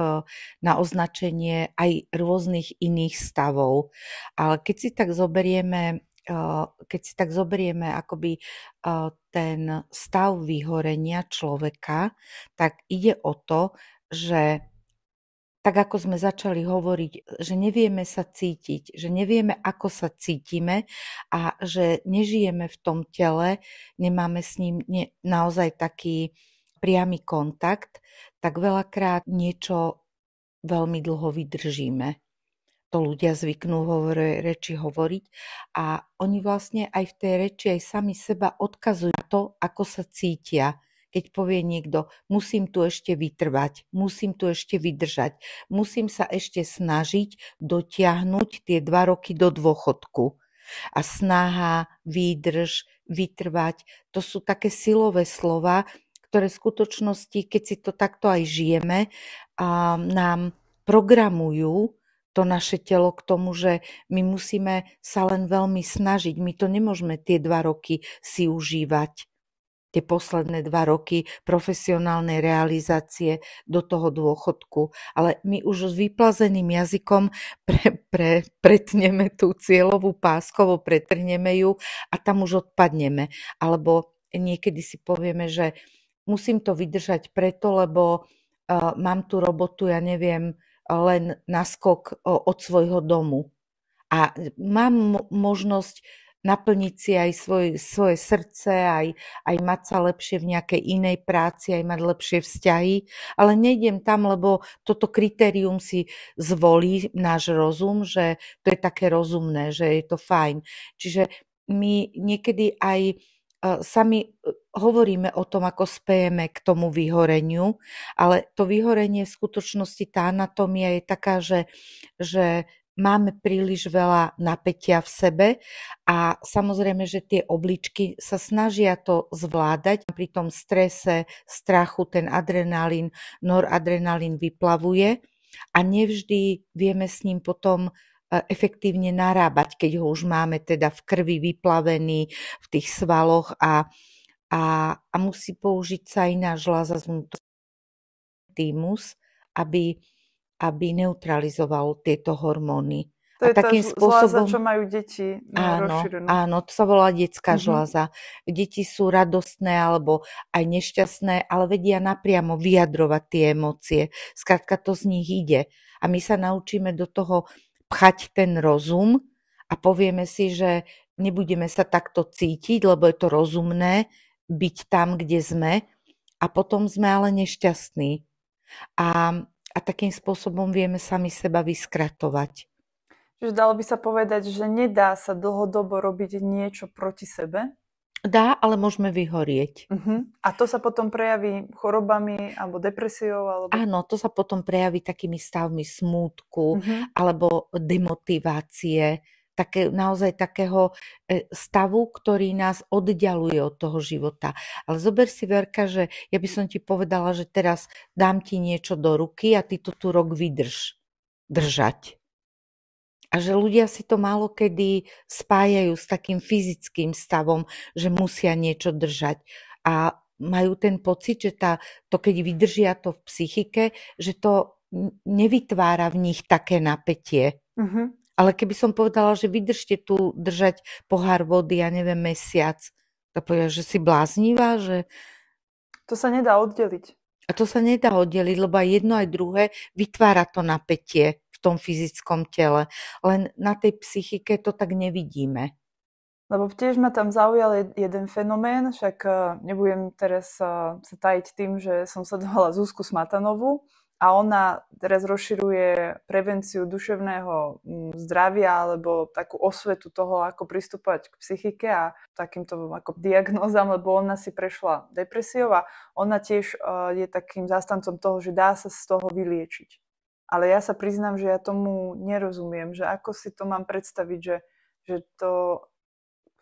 na označenie aj rôznych iných stavov. Ale keď si tak zoberieme akoby ten stav vyhorenia človeka, tak ide o to, že tak ako sme začali hovoriť, že nevieme sa cítiť, že nevieme, ako sa cítime a že nežijeme v tom tele, nemáme s ním naozaj taký priamy kontakt, tak veľakrát niečo veľmi dlho vydržíme. To ľudia zvyknú reči hovoriť a oni vlastne aj v tej reči aj sami seba odkazujú na to, ako sa cítia. Keď povie niekto, musím tu ešte vytrvať, musím tu ešte vydržať, musím sa ešte snažiť dotiahnuť tie 2 roky do dôchodku. A snaha, výdrž, vytrvať, to sú také silové slova, ktoré v skutočnosti, keď si to takto aj žijeme, nám programujú to naše telo k tomu, že my musíme sa len veľmi snažiť. My to nemôžeme tie 2 roky si užívať. Tie posledné 2 roky profesionálnej realizácie do toho dôchodku. Ale my už s vyplazeným jazykom pretneme tú cieľovú pásku, pretrhneme ju a tam už odpadneme. Alebo niekedy si povieme, že musím to vydržať preto, lebo mám tú robotu, ja neviem, len naskok od svojho domu. A mám možnosť naplniť si aj svoje srdce, aj mať sa lepšie v nejakej inej práci, aj mať lepšie vzťahy, ale nejdem tam, lebo toto kritérium si zvolí náš rozum, že to je také rozumné, že je to fajn. Čiže my niekedy aj sami hovoríme o tom, ako spejeme k tomu vyhoreniu, ale to vyhorenie v skutočnosti, tá anatómia je taká, že máme príliš veľa napätia v sebe a samozrejme, že tie obličky sa snažia to zvládať. Pri tom strese, strachu ten adrenalín, noradrenalín vyplavuje a nevždy vieme s ním potom efektívne narábať, keď ho už máme teda v krvi vyplavený, v tých svaloch a musí použiť sa iná žľaza thymus, aby neutralizoval tieto hormóny. To je takým tá žľaza, čo majú deti rozšírenú. Áno, to sa volá detská žľaza. Deti sú radostné alebo aj nešťastné, ale vedia napriamo vyjadrovať tie emócie. Skrátka to z nich ide. A my sa naučíme do toho pchať ten rozum a povieme si, že nebudeme sa takto cítiť, lebo je to rozumné byť tam, kde sme a potom sme ale nešťastní. A takým spôsobom vieme sami seba vyskratovať. Čiže dalo by sa povedať, že nedá sa dlhodobo robiť niečo proti sebe? Dá, ale môžeme vyhorieť. A to sa potom prejaví chorobami alebo depresiou? Alebo... Áno, to sa potom prejaví takými stavmi smútku alebo demotivácie, naozaj takého stavu, ktorý nás oddialuje od toho života. Ale zober si, Verka, že ja by som ti povedala, že teraz dám ti niečo do ruky a ty to tu rok držať. A že ľudia si to málo kedy spájajú s takým fyzickým stavom, že musia niečo držať. A majú ten pocit, že to keď vydržia to v psychike, že to nevytvára v nich také napätie. Ale keby som povedala, že vydržte tu držať pohár vody, ja neviem, mesiac, to povedia, že si bláznivá, že... To sa nedá oddeliť. A to sa nedá oddeliť, lebo aj jedno, aj druhé vytvára to napätie v tom fyzickom tele. Len na tej psychike to tak nevidíme. Lebo tiež ma tam zaujal jeden fenomén, však nebudem teraz sa tajiť tým, že som sledovala Zuzku Smatanovú a ona teraz rozširuje prevenciu duševného zdravia alebo takú osvetu toho, ako pristupovať k psychike a takýmto ako diagnózam, lebo ona si prešla depresiou a ona tiež je takým zástancom toho, že dá sa z toho vyliečiť. Ale ja sa priznám, že ja tomu nerozumiem, že ako si to mám predstaviť, že to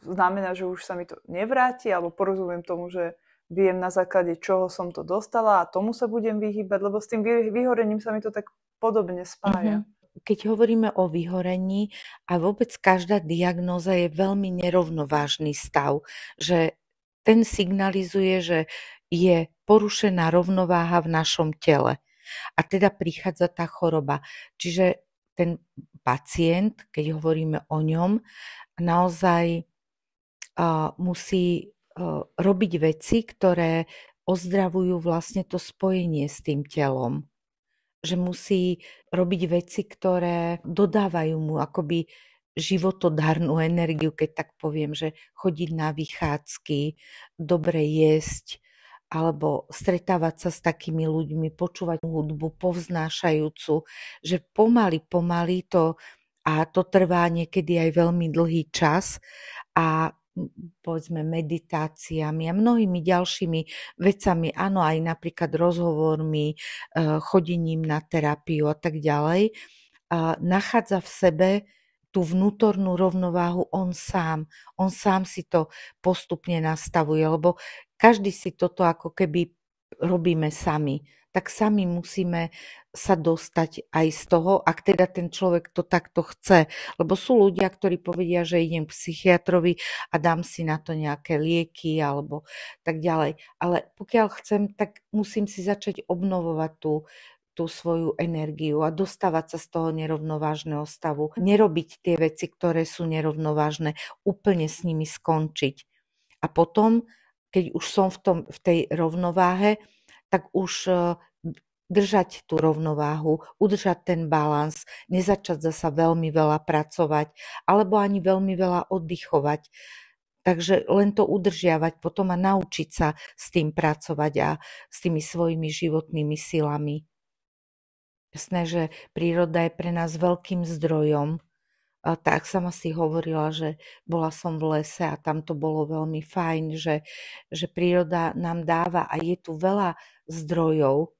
znamená, že už sa mi to nevráti, alebo porozumiem tomu, že viem na základe čoho som to dostala a tomu sa budem vyhýbať, lebo s tým vyhorením sa mi to tak podobne spája. Keď hovoríme o vyhorení a vôbec každá diagnóza je veľmi nerovnovážny stav, že ten signalizuje, že je porušená rovnováha v našom tele a teda prichádza tá choroba. Čiže ten pacient, keď hovoríme o ňom, naozaj musí robiť veci, ktoré ozdravujú vlastne to spojenie s tým telom. Že musí robiť veci, ktoré dodávajú mu akoby životodarnú energiu, keď tak poviem, že chodiť na vychádzky, dobre jesť, alebo stretávať sa s takými ľuďmi, počúvať hudbu povznášajúcu, že pomaly to, a to trvá niekedy aj veľmi dlhý čas a povedzme meditáciami a mnohými ďalšími vecami, áno, aj napríklad rozhovormi, chodením na terapiu a tak ďalej, nachádza v sebe tú vnútornú rovnováhu on sám. On sám si to postupne nastavuje, lebo každý si toto ako keby robíme sami. Tak sami musíme sa dostať aj z toho, ak teda ten človek to takto chce. Lebo sú ľudia, ktorí povedia, že idem k psychiatrovi a dám si na to nejaké lieky alebo tak ďalej. Ale pokiaľ chcem, tak musím si začať obnovovať tú svoju energiu a dostávať sa z toho nerovnovážneho stavu. Nerobiť tie veci, ktoré sú nerovnovážne, úplne s nimi skončiť. A potom, keď už som v tej rovnováhe, tak už držať tú rovnováhu, udržať ten balans, nezačať zasa veľmi veľa pracovať, alebo ani veľmi veľa oddychovať. Takže len to udržiavať potom a naučiť sa s tým pracovať a s tými svojimi životnými silami. Jasné, že príroda je pre nás veľkým zdrojom. A tak sama si hovorila, že bola som v lese a tam to bolo veľmi fajn, že príroda nám dáva a je tu veľa zdrojov,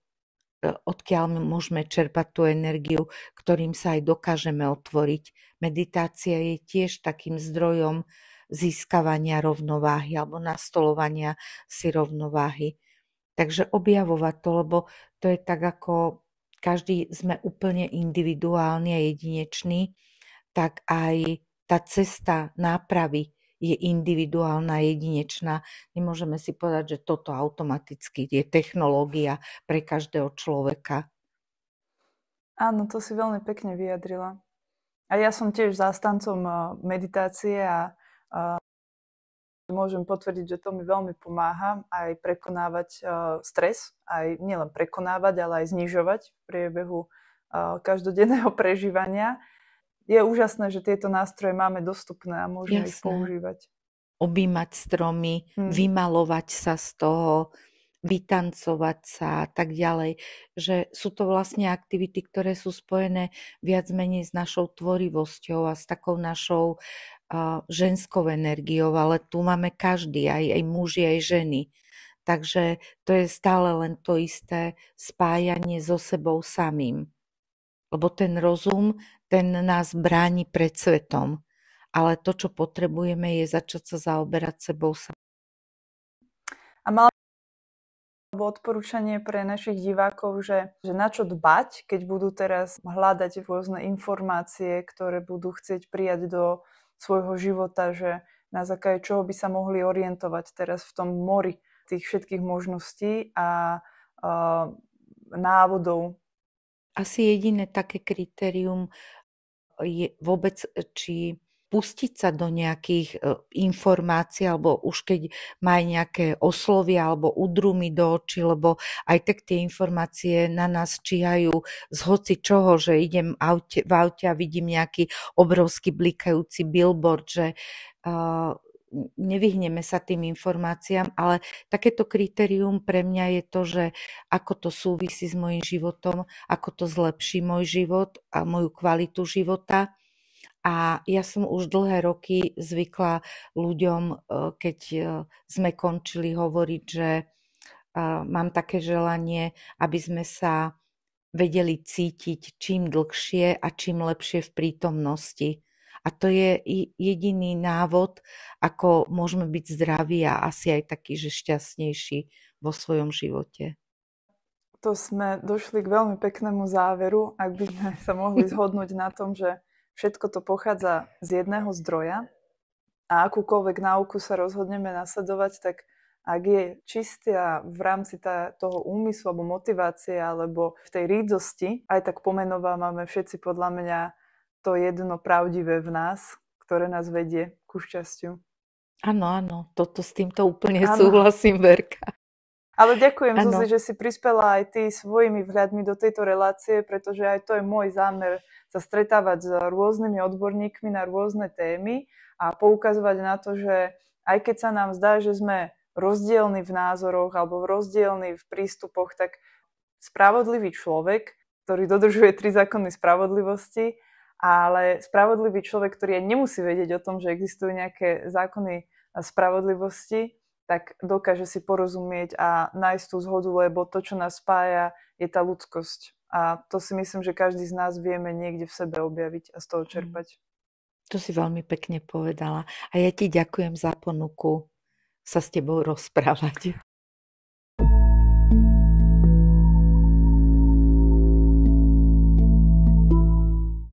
odkiaľ môžeme čerpať tú energiu, ktorým sa aj dokážeme otvoriť. Meditácia je tiež takým zdrojom získavania rovnováhy alebo nastolovania si rovnováhy. Takže objavovať to, lebo to je tak, ako každý sme úplne individuálny a jedinečný, tak aj tá cesta nápravy je individuálna, jedinečná. Nemôžeme si povedať, že toto automaticky je technológia pre každého človeka. Áno, to si veľmi pekne vyjadrila. A ja som tiež zástancom meditácie a môžem potvrdiť, že to mi veľmi pomáha aj prekonávať stres, aj nielen prekonávať, ale aj znižovať v priebehu každodenného prežívania. je úžasné, že tieto nástroje máme dostupné a môžeme ich Jasné. používať. Objímať stromy, vymalovať sa z toho, vytancovať sa a tak ďalej. Že sú to vlastne aktivity, ktoré sú spojené viac menej s našou tvorivosťou a s takou našou ženskou energiou, ale tu máme každý, aj muži, aj ženy. Takže to je stále len to isté spájanie so sebou samým. Lebo ten rozum, ten nás bráni pred svetom. Ale to, čo potrebujeme, je začať sa zaoberať sebou samým. A mala alebo odporúčanie pre našich divákov, že na čo dbať, keď budú teraz hľadať rôzne informácie, ktoré budú chcieť prijať do svojho života, že na základe čoho by sa mohli orientovať teraz v tom mori tých všetkých možností a návodov. Asi jediné také kritérium je vôbec, či pustiť sa do nejakých informácií, alebo už keď má nejaké oslovia alebo udrú mi do očí, lebo aj tak tie informácie na nás číhajú z hoci čoho, že idem v aute a vidím nejaký obrovský blikajúci billboard, že nevyhneme sa tým informáciám, ale takéto kritérium pre mňa je to, že ako to súvisí s mojím životom, ako to zlepší môj život a moju kvalitu života. A ja som už dlhé roky zvykla ľuďom, keď sme končili, hovoriť, že mám také želanie, aby sme sa vedeli cítiť čím dlhšie a čím lepšie v prítomnosti. A to je jediný návod, ako môžeme byť zdraví a asi aj taký, že šťastnejší vo svojom živote. To sme došli k veľmi peknému záveru, ak by sme sa mohli zhodnúť na tom, že všetko to pochádza z jedného zdroja a akúkoľvek náuku sa rozhodneme nasledovať, tak ak je čistá v rámci toho úmyslu alebo motivácie alebo v tej rídzosti, aj tak pomenovávame všetci podľa mňa to jedno pravdivé v nás, ktoré nás vedie ku šťastiu. Áno, s týmto úplne súhlasím, Verka. Ale ďakujem, Zuzi, že si prispela aj ty svojimi vhľadmi do tejto relácie, pretože aj to je môj zámer sa stretávať s rôznymi odborníkmi na rôzne témy a poukazovať na to, že aj keď sa nám zdá, že sme rozdielni v názoroch alebo rozdielni v prístupoch, tak spravodlivý človek, ktorý dodržuje 3 zákony spravodlivosti, ale spravodlivý človek, ktorý aj nemusí vedieť o tom, že existujú nejaké zákony spravodlivosti, tak dokáže si porozumieť a nájsť tú zhodu, lebo to, čo nás spája, je tá ľudskosť. A to si myslím, že každý z nás vieme niekde v sebe objaviť a z toho čerpať. To si veľmi pekne povedala. A ja ti ďakujem za ponuku sa s tebou rozprávať.